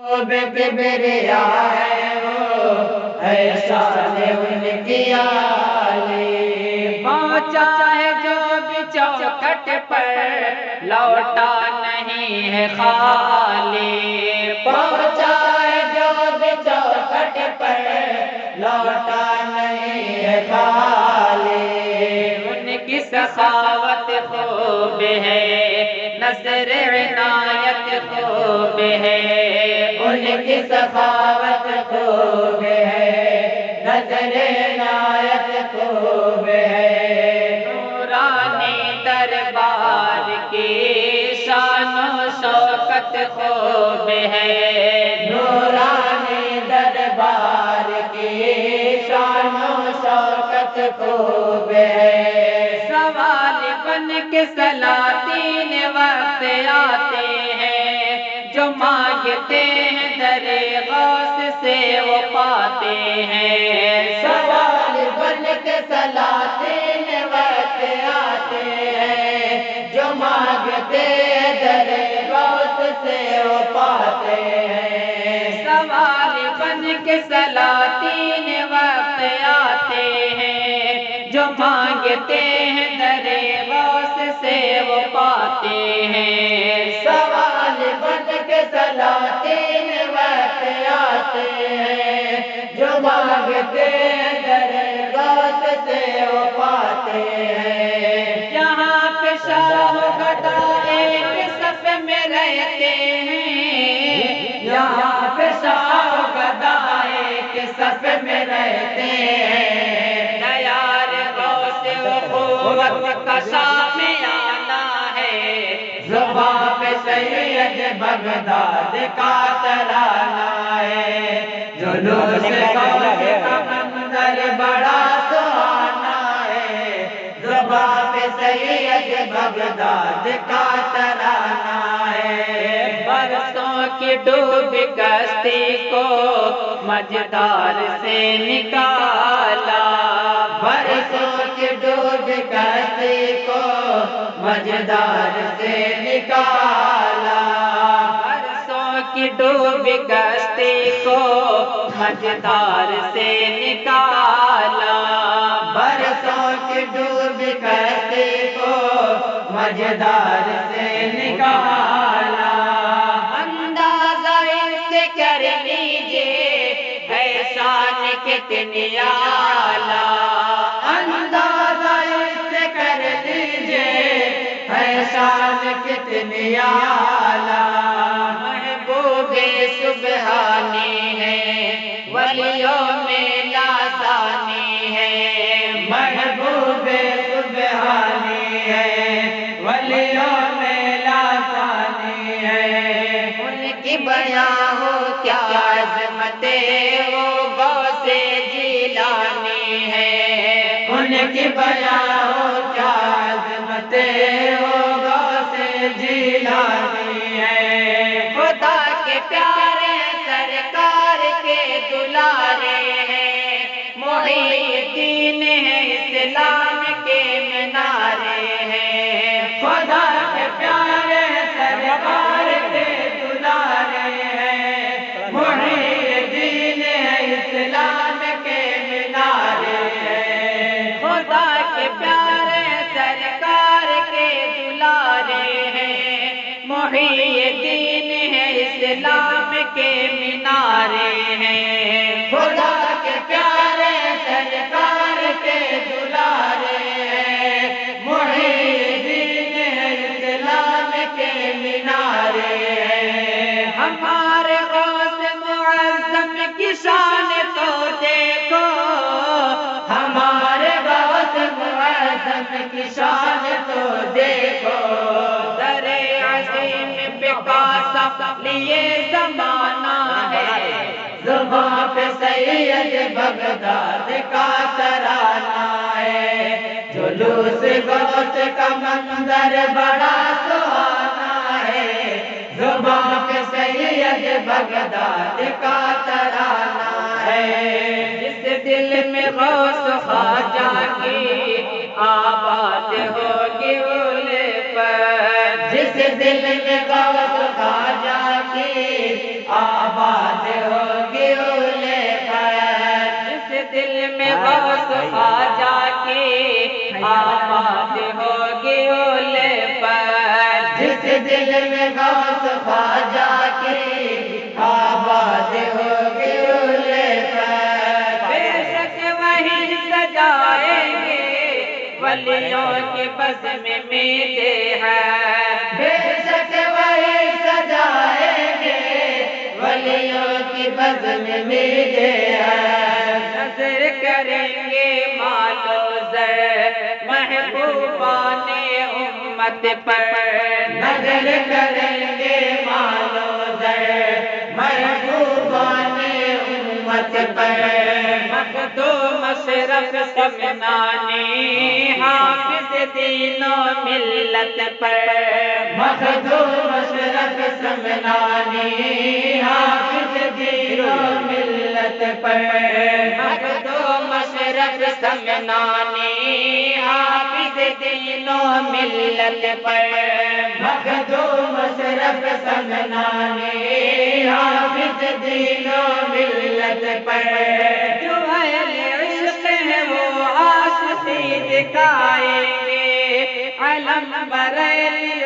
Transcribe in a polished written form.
بے کبریا ہے وہ ایسا نے ان کی آلی پہنچا ہے جو بھی چوکھٹ پر لوٹا نہیں ہے خالی پہنچا ہے جو بھی چوکھٹ پر لوٹا نہیں ہے خالی ان کی سخاوت خوب ہے نظر عنایت خوب ہے ان کی سخاوت خوب ہے نظر عنایت خوب ہے نورانی دربار کی شان و شوکت خوب ہے نورانی دربار کی شان و شوکت خوب ہے سوال بن کے سلاطین وقت آتے ہیں جو مانگتے ہیں در غوث سے وہ پاتے ہیں سوال بن کے سلاطین وقت آتے ہیں جو مانگتے ہیں در غوث سے وہ پاتے ہیں سوال بن کے سلاطین وقت آتے ہیں جو مانگتے ہیں در غوث سے وہ پاتے ہیں سوال بن کے سلاطین وقت آتے ہیں جو مانگتے ہیں در غوث سے وہ پاتے ہیں یہاں پہ شاہ گدا ایک صف میں رہتے ہیں یہاں پہ شاہ گدا ایک صف میں رہتے ہیں دیار غوث اخوت کا شامی آنا ہے زباں پہ سید بغداد کا ترانہ ہے جلوس غوث کا منظر بڑا سہانا ہے زباں پہ سید بغداد کا ترانہ ہے برسوں کی ڈوب کشتی کو مجدار سے نکالا برسوں کی ڈوب کشتی کو مجدار سے نکالا برسوں کی ڈوب کشتی کو مجدار سے نکالا برسوں کی ڈوب کشتی کو مجدار سے نکالا اندازہ اس سے کر لیجیے احسان کتنی اعلیٰ اندازہ اس سے کر لیجیے احسان کتنی اعلیٰ محبوب سبحانی ہے ولیوں میں لاسانی ہے محبوب سبحانی ہے ولیوں میں لاسانی ہے ان کی بیاں ہو کیا عظمت وہ غوث جیلانی ہے ان کی بیاں ہو کیا عظمت وہ غوث جیلانی ہے خدا کے پیارے سرکار کے دلارے ہیں محی الدین ہے اسلام کے منارے ہیں خدا کے پیارے سرکار کے دلارے ہیں محی الدین ہے اسلام کے منارے ہیں خدا کے پیارے سرکار کے دلارے ہیں محی الدین ہے اسلام کے منارے ہیں خدا کے پیارے سرکار کے دلارے ہیں محی الدین ہے اسلام کے منارے ہیں ہمارے غوث معظم کی شان تو دیکھو ہمارے غوث معظم کی شان تو دیکھو در عظیم بکاسا لیے زمانہ ہے زباں پہ سید بغداد کا ترانہ ہے جلوس غوث کا منظر بڑا سہانا ہے زباں پہ سید بغداد کا ترانہ ہے جس دل میں غوث خواجہ کی آباد ہوگی الفت جس دل میں غوث خواجہ کی آباد غوث خواجہ کی آباد ہوگی الفت، جس دل میں غوث خواجہ کی آباد ہوگی الفت، بے شک وہی سجائیں گے ولیوں کے بزم میں دے ہے، بے شک وہی سجائیں گے ولیوں کی بزم میں دے ہے، نظر کریں گے مال و زر محبوبان امت پر، نظر کریں گے مال و زر محبوبان امت پر، مخدوم اشرف سمنانی حافظ دین و ملت پر، مخدوم اشرف سمنانی حافظ دین و ملت پر، مخدوم اشرف سمنانی حافظ دین و ملت پر، مخدوم اشرف سمنانی حافظ دین و ملت پر، جو اہل عشق ہے وہ عاشقی دکھائیں گے، علم بریلی